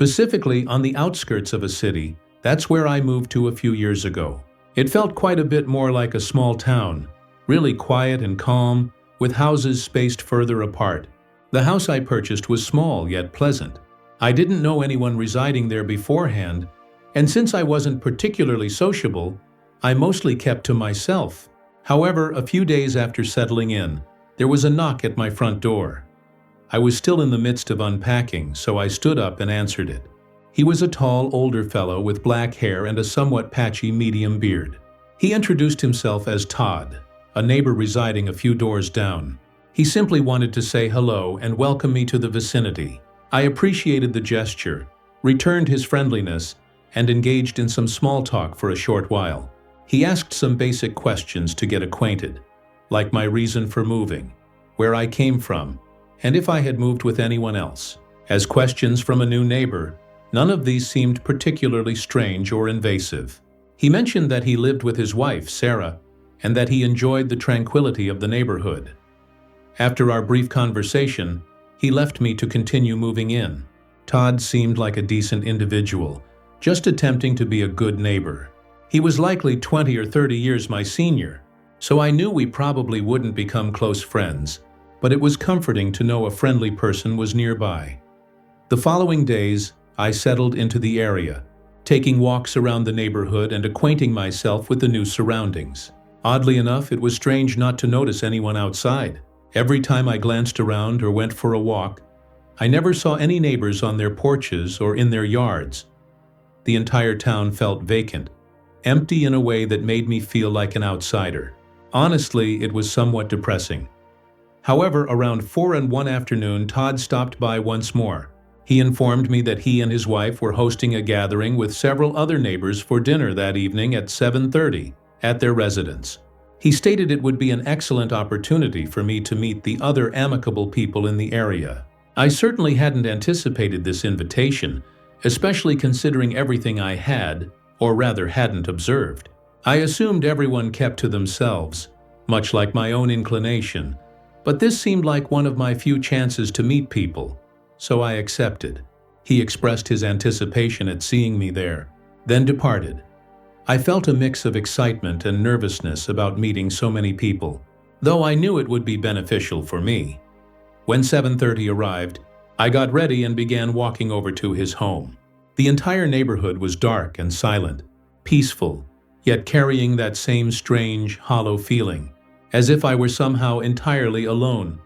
specifically on the outskirts of a city. That's where I moved to a few years ago. It felt quite a bit more like a small town, really quiet and calm, with houses spaced further apart. The house I purchased was small yet pleasant. I didn't know anyone residing there beforehand, and since I wasn't particularly sociable, I mostly kept to myself. However, a few days after settling in, there was a knock at my front door. I was still in the midst of unpacking, so I stood up and answered it. He was a tall, older fellow with black hair and a somewhat patchy medium beard. He introduced himself as Todd, a neighbor residing a few doors down. He simply wanted to say hello and welcome me to the vicinity. I appreciated the gesture, returned his friendliness, and engaged in some small talk for a short while. He asked some basic questions to get acquainted, like my reason for moving, where I came from, and if I had moved with anyone else. As questions from a new neighbor, none of these seemed particularly strange or invasive. He mentioned that he lived with his wife, Sarah, and that he enjoyed the tranquility of the neighborhood. After our brief conversation, he left me to continue moving in. Todd seemed like a decent individual, just attempting to be a good neighbor. He was likely 20 or 30 years my senior, so I knew we probably wouldn't become close friends, but it was comforting to know a friendly person was nearby. The following days, I settled into the area, taking walks around the neighborhood and acquainting myself with the new surroundings. Oddly enough, it was strange not to notice anyone outside. Every time I glanced around or went for a walk, I never saw any neighbors on their porches or in their yards. The entire town felt vacant, empty in a way that made me feel like an outsider. Honestly, it was somewhat depressing. However, around 4 one afternoon, Todd stopped by once more. He informed me that he and his wife were hosting a gathering with several other neighbors for dinner that evening at 7:30 at their residence. He stated it would be an excellent opportunity for me to meet the other amicable people in the area. I certainly hadn't anticipated this invitation, especially considering everything I had, or rather hadn't observed. I assumed everyone kept to themselves, much like my own inclination, but this seemed like one of my few chances to meet people, so I accepted. He expressed his anticipation at seeing me there, then departed. I felt a mix of excitement and nervousness about meeting so many people, though I knew it would be beneficial for me. When 7:30 arrived, I got ready and began walking over to his home. The entire neighborhood was dark and silent, peaceful, yet carrying that same strange, hollow feeling, as if I were somehow entirely alone.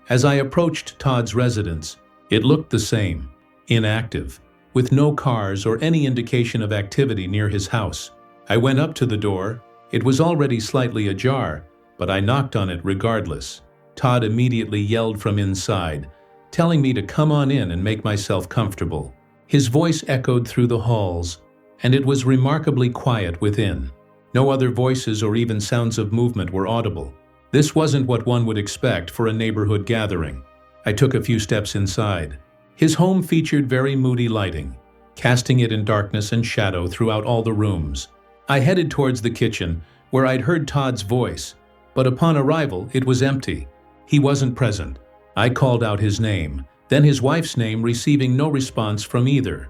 As I approached Todd's residence, it looked the same, inactive, with no cars or any indication of activity near his house. I went up to the door. It was already slightly ajar, but I knocked on it regardless. Todd immediately yelled from inside, telling me to come on in and make myself comfortable. His voice echoed through the halls, and it was remarkably quiet within. No other voices or even sounds of movement were audible. This wasn't what one would expect for a neighborhood gathering. I took a few steps inside. His home featured very moody lighting, casting it in darkness and shadow throughout all the rooms. I headed towards the kitchen, where I'd heard Todd's voice, but upon arrival, it was empty. He wasn't present. I called out his name, then his wife's name, receiving no response from either.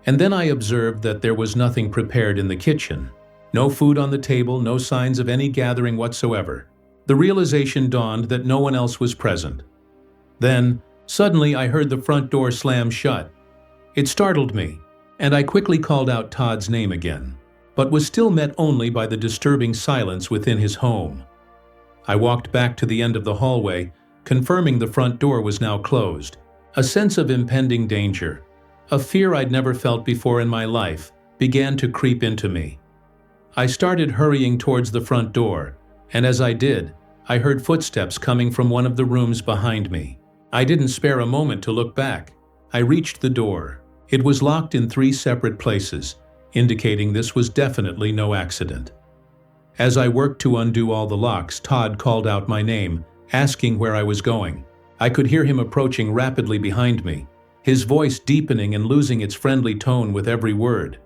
And then I observed that there was nothing prepared in the kitchen. No food on the table, no signs of any gathering whatsoever. The realization dawned that no one else was present. Then, suddenly I heard the front door slam shut. It startled me, and I quickly called out Todd's name again, but was still met only by the disturbing silence within his home. I walked back to the end of the hallway, confirming the front door was now closed. A sense of impending danger, a fear I'd never felt before in my life, began to creep into me. I started hurrying towards the front door, and as I did, I heard footsteps coming from one of the rooms behind me. I didn't spare a moment to look back. I reached the door. It was locked in 3 separate places, indicating this was definitely no accident. As I worked to undo all the locks, Todd called out my name, asking where I was going. I could hear him approaching rapidly behind me, his voice deepening and losing its friendly tone with every word.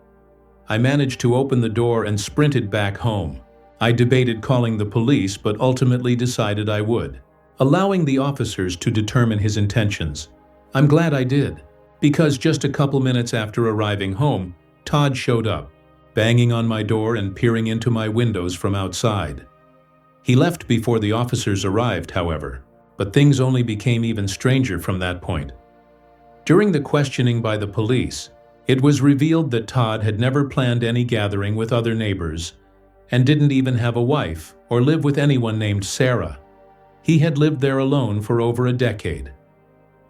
I managed to open the door and sprinted back home. I debated calling the police, but ultimately decided I would, allowing the officers to determine his intentions. I'm glad I did, because just a couple minutes after arriving home, Todd showed up, banging on my door and peering into my windows from outside. He left before the officers arrived, however, but things only became even stranger from that point. During the questioning by the police, it was revealed that Todd had never planned any gathering with other neighbors and didn't even have a wife or live with anyone named Sarah. He had lived there alone for over a decade.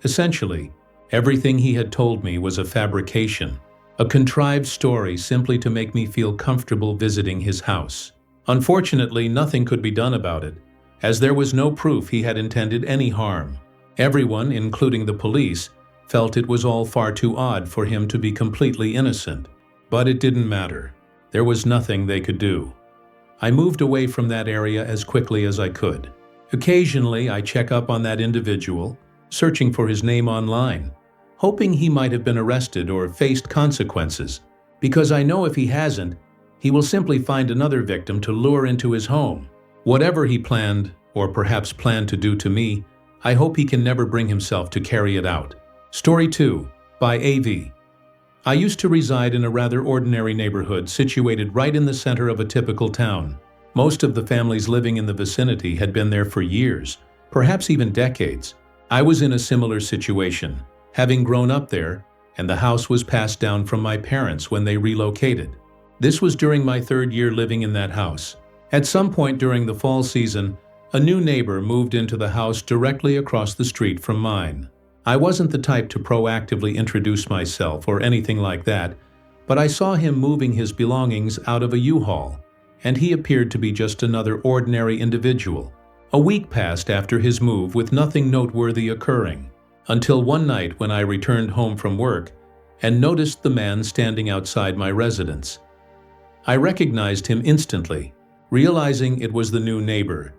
Essentially, everything he had told me was a fabrication, a contrived story simply to make me feel comfortable visiting his house. Unfortunately, nothing could be done about it, as there was no proof he had intended any harm. Everyone, including the police, felt it was all far too odd for him to be completely innocent. But it didn't matter. There was nothing they could do. I moved away from that area as quickly as I could. Occasionally, I check up on that individual, searching for his name online, hoping he might have been arrested or faced consequences, because I know if he hasn't, he will simply find another victim to lure into his home. Whatever he planned, or perhaps planned to do to me, I hope he can never bring himself to carry it out. Story 2, by AV. I used to reside in a rather ordinary neighborhood situated right in the center of a typical town. Most of the families living in the vicinity had been there for years, perhaps even decades. I was in a similar situation, having grown up there, and the house was passed down from my parents when they relocated. This was during my 3rd year living in that house. At some point during the fall season, a new neighbor moved into the house directly across the street from mine. I wasn't the type to proactively introduce myself or anything like that, but I saw him moving his belongings out of a U-Haul, and he appeared to be just another ordinary individual. A week passed after his move with nothing noteworthy occurring, until one night when I returned home from work and noticed the man standing outside my residence. I recognized him instantly, realizing it was the new neighbor,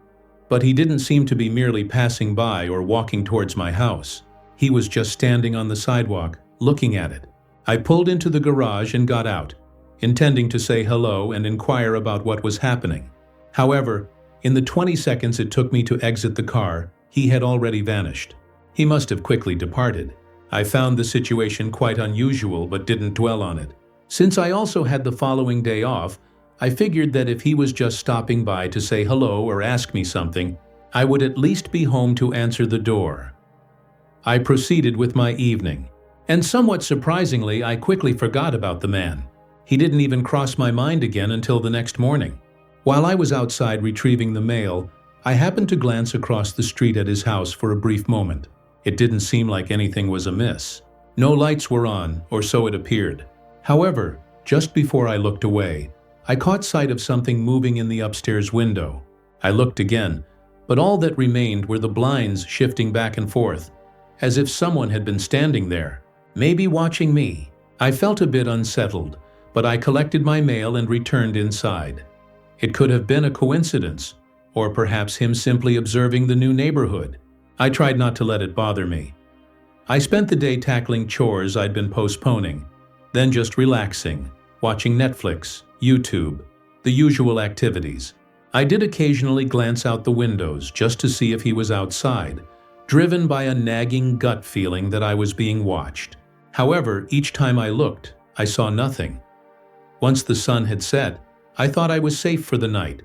but he didn't seem to be merely passing by or walking towards my house. He was just standing on the sidewalk, looking at it. I pulled into the garage and got out, intending to say hello and inquire about what was happening. However, in the 20 seconds it took me to exit the car, he had already vanished. He must have quickly departed. I found the situation quite unusual but didn't dwell on it. Since I also had the following day off, I figured that if he was just stopping by to say hello or ask me something, I would at least be home to answer the door. I proceeded with my evening, and somewhat surprisingly, I quickly forgot about the man. He didn't even cross my mind again until the next morning. While I was outside retrieving the mail, I happened to glance across the street at his house for a brief moment. It didn't seem like anything was amiss. No lights were on, or so it appeared. However, just before I looked away, I caught sight of something moving in the upstairs window. I looked again, but all that remained were the blinds shifting back and forth, as if someone had been standing there, maybe watching me. I felt a bit unsettled, but I collected my mail and returned inside. It could have been a coincidence, or perhaps him simply observing the new neighborhood. I tried not to let it bother me. I spent the day tackling chores I'd been postponing, then just relaxing, watching Netflix, YouTube, the usual activities. I did occasionally glance out the windows just to see if he was outside, driven by a nagging gut feeling that I was being watched. However, each time I looked, I saw nothing. Once the sun had set, I thought I was safe for the night,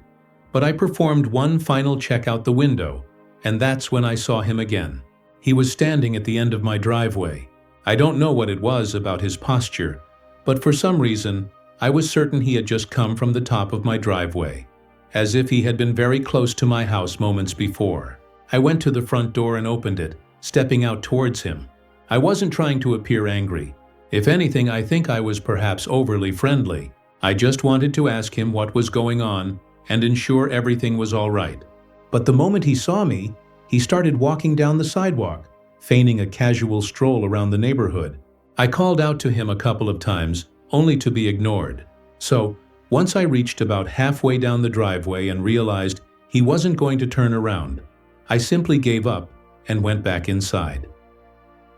but I performed one final check out the window, and that's when I saw him again. He was standing at the end of my driveway. I don't know what it was about his posture, but for some reason, I was certain he had just come from the top of my driveway, as if he had been very close to my house moments before. I went to the front door and opened it, stepping out towards him. I wasn't trying to appear angry. If anything, I think I was perhaps overly friendly. I just wanted to ask him what was going on and ensure everything was all right. But the moment he saw me, he started walking down the sidewalk, feigning a casual stroll around the neighborhood. I called out to him a couple of times, only to be ignored. So, once I reached about halfway down the driveway and realized he wasn't going to turn around, I simply gave up and went back inside.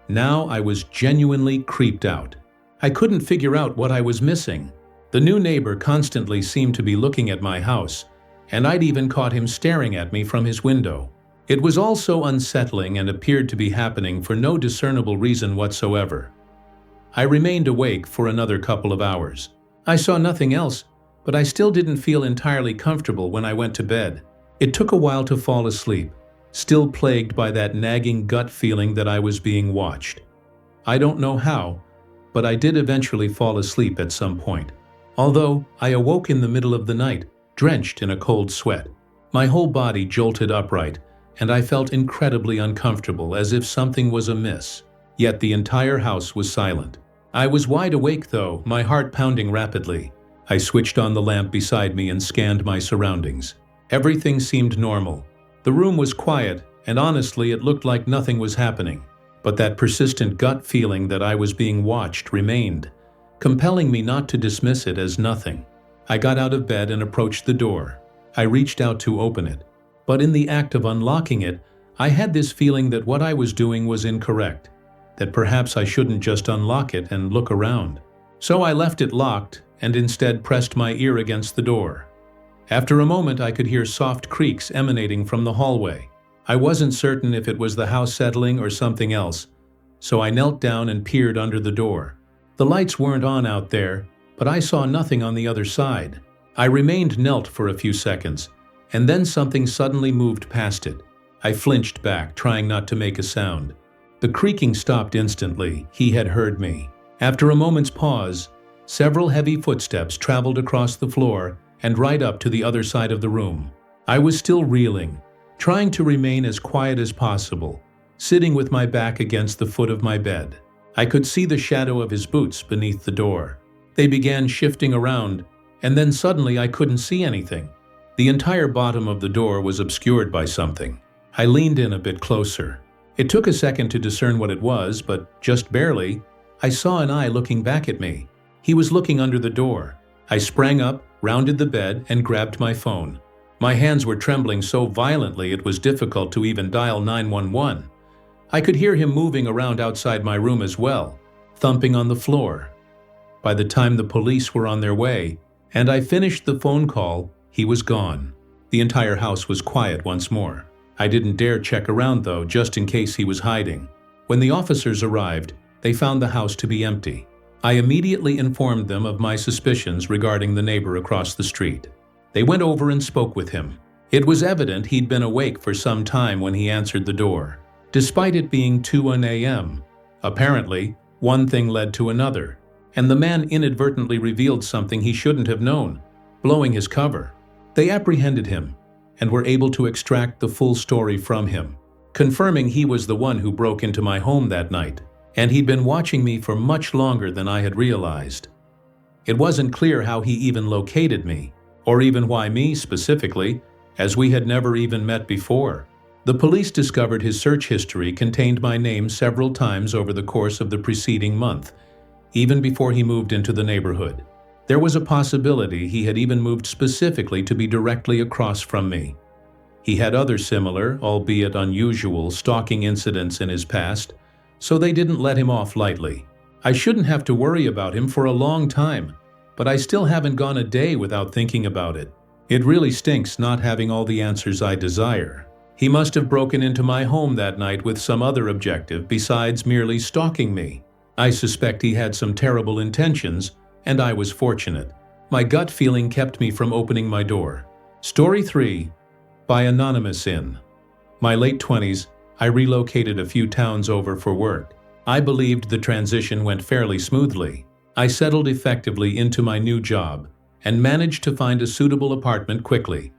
Now I was genuinely creeped out. I couldn't figure out what I was missing. The new neighbor constantly seemed to be looking at my house, and I'd even caught him staring at me from his window. It was all so unsettling and appeared to be happening for no discernible reason whatsoever. I remained awake for another couple of hours. I saw nothing else, but I still didn't feel entirely comfortable when I went to bed. It took a while to fall asleep, still plagued by that nagging gut feeling that I was being watched. I don't know how, but I did eventually fall asleep at some point. Although I awoke in the middle of the night, drenched in a cold sweat. My whole body jolted upright, and I felt incredibly uncomfortable, as if something was amiss. Yet the entire house was silent. I was wide awake though, my heart pounding rapidly. I switched on the lamp beside me and scanned my surroundings. Everything seemed normal. The room was quiet, and honestly it looked like nothing was happening. But that persistent gut feeling that I was being watched remained, compelling me not to dismiss it as nothing. I got out of bed and approached the door. I reached out to open it, but in the act of unlocking it, I had this feeling that what I was doing was incorrect, that perhaps I shouldn't just unlock it and look around. So I left it locked and instead pressed my ear against the door. After a moment, I could hear soft creaks emanating from the hallway. I wasn't certain if it was the house settling or something else, so I knelt down and peered under the door. The lights weren't on out there, but I saw nothing on the other side. I remained knelt for a few seconds, and then something suddenly moved past it. I flinched back, trying not to make a sound. The creaking stopped instantly. He had heard me. After a moment's pause, several heavy footsteps traveled across the floor and right up to the other side of the room. I was still reeling, trying to remain as quiet as possible, sitting with my back against the foot of my bed. I could see the shadow of his boots beneath the door. They began shifting around, and then suddenly I couldn't see anything. The entire bottom of the door was obscured by something. I leaned in a bit closer. It took a second to discern what it was, but just barely, I saw an eye looking back at me. He was looking under the door. I sprang up, rounded the bed, and grabbed my phone. My hands were trembling so violently it was difficult to even dial 911. I could hear him moving around outside my room as well, thumping on the floor. By the time the police were on their way, and I finished the phone call, he was gone. The entire house was quiet once more. I didn't dare check around though, just in case he was hiding. When the officers arrived, they found the house to be empty. I immediately informed them of my suspicions regarding the neighbor across the street. They went over and spoke with him. It was evident he'd been awake for some time when he answered the door. Despite it being 2 a.m., apparently, one thing led to another, and the man inadvertently revealed something he shouldn't have known, blowing his cover. They apprehended him and were able to extract the full story from him, confirming he was the one who broke into my home that night, and he'd been watching me for much longer than I had realized. It wasn't clear how he even located me, or even why me specifically, as we had never even met before. The police discovered his search history contained my name several times over the course of the preceding month, even before he moved into the neighborhood. There was a possibility he had even moved specifically to be directly across from me. He had other similar, albeit unusual, stalking incidents in his past, so they didn't let him off lightly. I shouldn't have to worry about him for a long time, but I still haven't gone a day without thinking about it. It really stinks not having all the answers I desire. He must have broken into my home that night with some other objective besides merely stalking me. I suspect he had some terrible intentions, and I was fortunate. My gut feeling kept me from opening my door. Story 3, by Anonymous. In my late 20s, I relocated a few towns over for work. I believed the transition went fairly smoothly. I settled effectively into my new job and managed to find a suitable apartment quickly,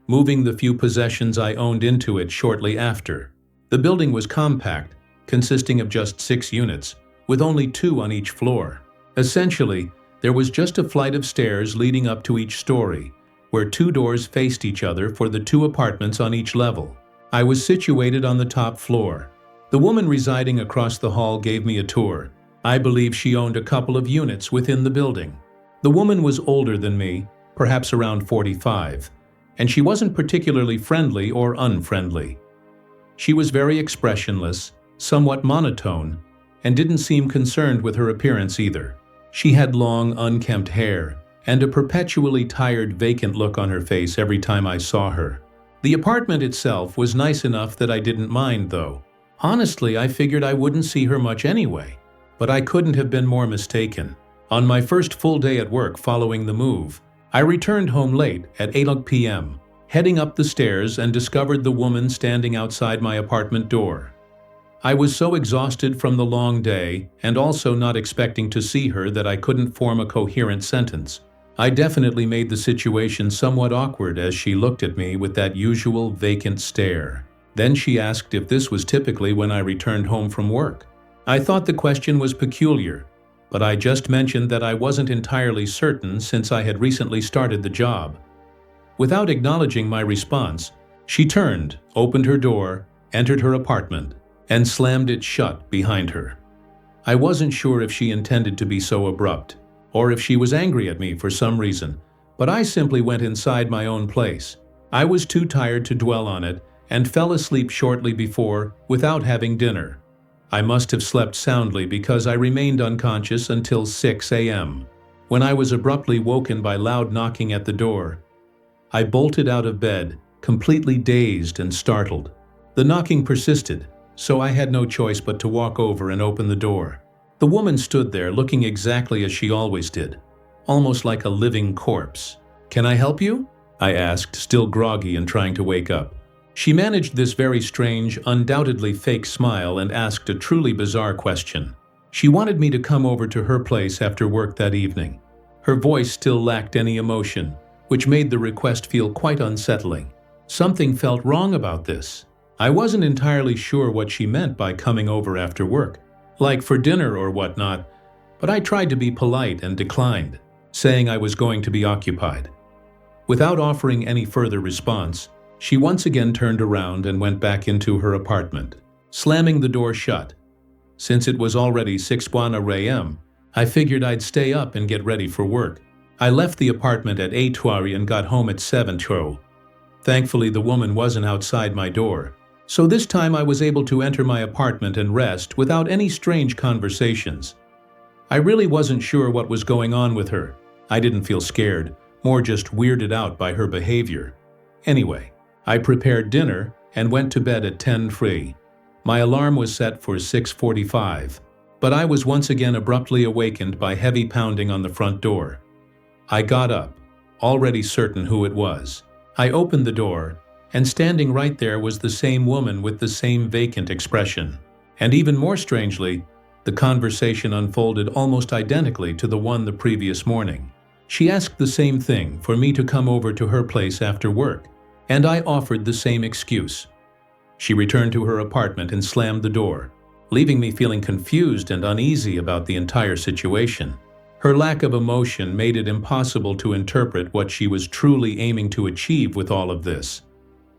moving the few possessions I owned into it shortly after. The building was compact, consisting of just 6 units, with only 2 on each floor. Essentially, there was just a flight of stairs leading up to each story, where 2 doors faced each other for the 2 apartments on each level. I was situated on the top floor. The woman residing across the hall gave me a tour. I believe she owned a couple of units within the building. The woman was older than me, perhaps around 45, and she wasn't particularly friendly or unfriendly. She was very expressionless, somewhat monotone, and didn't seem concerned with her appearance either. She had long, unkempt hair and a perpetually tired, vacant look on her face every time I saw her. The apartment itself was nice enough that I didn't mind, though. Honestly, I figured I wouldn't see her much anyway. but I couldn't have been more mistaken. On my first full day at work following the move, I returned home late at 8 p.m., heading up the stairs and discovered the woman standing outside my apartment door. I was so exhausted from the long day and also not expecting to see her that I couldn't form a coherent sentence. I definitely made the situation somewhat awkward as she looked at me with that usual vacant stare. Then she asked if this was typically when I returned home from work. I thought the question was peculiar, but I just mentioned that I wasn't entirely certain since I had recently started the job. Without acknowledging my response, she turned, opened her door, entered her apartment, and slammed it shut behind her. I wasn't sure if she intended to be so abrupt, or if she was angry at me for some reason, but I simply went inside my own place. I was too tired to dwell on it and fell asleep shortly before without having dinner. I must have slept soundly because I remained unconscious until 6 a.m., when I was abruptly woken by loud knocking at the door. I bolted out of bed, completely dazed and startled. The knocking persisted, so I had no choice but to walk over and open the door. The woman stood there looking exactly as she always did, almost like a living corpse. "Can I help you?" I asked, still groggy and trying to wake up. She managed this very strange, undoubtedly fake smile and asked a truly bizarre question. She wanted me to come over to her place after work that evening. Her voice still lacked any emotion, which made the request feel quite unsettling. Something felt wrong about this. I wasn't entirely sure what she meant by coming over after work, like for dinner or whatnot, but I tried to be polite and declined, saying I was going to be occupied. Without offering any further response, she once again turned around and went back into her apartment, slamming the door shut. Since it was already 6:01 a.m., I figured I'd stay up and get ready for work. I left the apartment at 8:20 and got home at 7:20. Thankfully, the woman wasn't outside my door, so this time I was able to enter my apartment and rest without any strange conversations. I really wasn't sure what was going on with her. I didn't feel scared, more just weirded out by her behavior. Anyway, I prepared dinner and went to bed at 10:03. My alarm was set for 6:45, but I was once again abruptly awakened by heavy pounding on the front door. I got up, already certain who it was. I opened the door, and standing right there was the same woman with the same vacant expression. And even more strangely, the conversation unfolded almost identically to the one the previous morning. She asked the same thing, for me to come over to her place after work, and I offered the same excuse. She returned to her apartment and slammed the door, leaving me feeling confused and uneasy about the entire situation. Her lack of emotion made it impossible to interpret what she was truly aiming to achieve with all of this.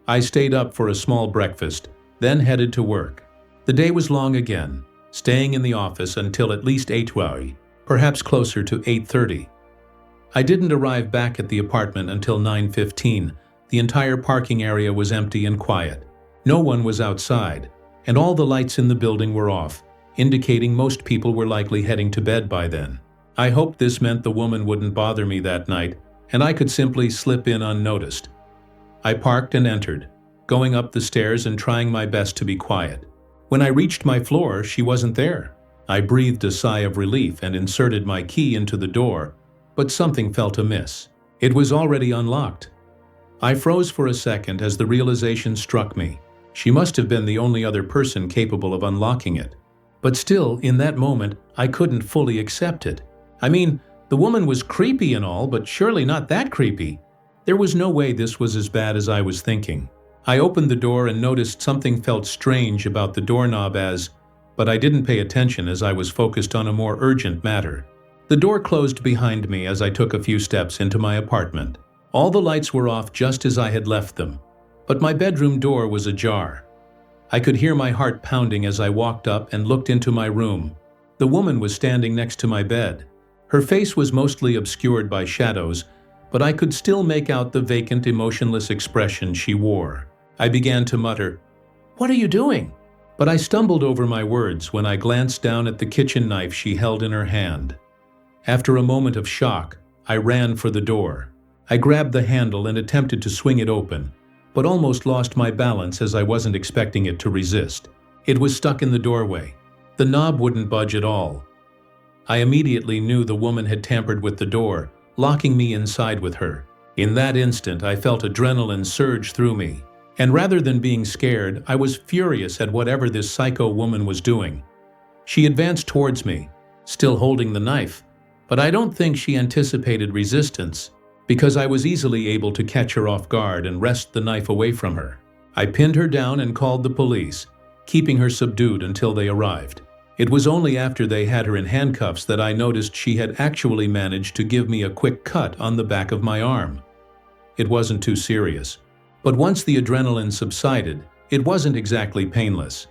I stayed up for a small breakfast, then headed to work. The day was long again, staying in the office until at least 8:20, perhaps closer to 8:30. I didn't arrive back at the apartment until 9:15. The entire parking area was empty and quiet. No one was outside, and all the lights in the building were off, indicating most people were likely heading to bed by then. I hoped this meant the woman wouldn't bother me that night, and I could simply slip in unnoticed. I parked and entered, going up the stairs and trying my best to be quiet. When I reached my floor, she wasn't there. I breathed a sigh of relief and inserted my key into the door, but something felt amiss. It was already unlocked. I froze for a second as the realization struck me. She must have been the only other person capable of unlocking it. But still, in that moment, I couldn't fully accept it. I mean, the woman was creepy and all, but surely not that creepy. There was no way this was as bad as I was thinking. I opened the door and noticed something felt strange about the doorknob but I didn't pay attention as I was focused on a more urgent matter. The door closed behind me as I took a few steps into my apartment. All the lights were off just as I had left them, but my bedroom door was ajar. I could hear my heart pounding as I walked up and looked into my room. The woman was standing next to my bed. Her face was mostly obscured by shadows, but I could still make out the vacant, emotionless expression she wore. I began to mutter, "What are you doing?" But I stumbled over my words when I glanced down at the kitchen knife she held in her hand. After a moment of shock, I ran for the door. I grabbed the handle and attempted to swing it open, but almost lost my balance as I wasn't expecting it to resist. It was stuck in the doorway. The knob wouldn't budge at all, I immediately knew the woman had tampered with the door, locking me inside with her. In that instant, I felt adrenaline surge through me. And rather than being scared, I was furious at whatever this psycho woman was doing. She advanced towards me, still holding the knife, but I don't think she anticipated resistance, because I was easily able to catch her off guard and wrest the knife away from her. I pinned her down and called the police, keeping her subdued until they arrived. It was only after they had her in handcuffs that I noticed she had actually managed to give me a quick cut on the back of my arm. It wasn't too serious, but once the adrenaline subsided, it wasn't exactly painless.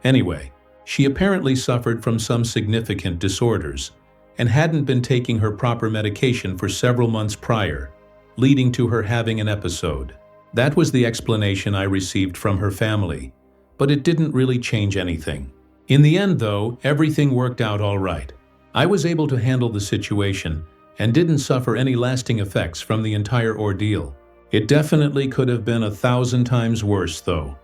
Anyway, she apparently suffered from some significant disorders and hadn't been taking her proper medication for several months prior, leading to her having an episode. That was the explanation I received from her family, but it didn't really change anything. In the end, though, everything worked out all right. I was able to handle the situation and didn't suffer any lasting effects from the entire ordeal. It definitely could have been 1,000 times worse, though.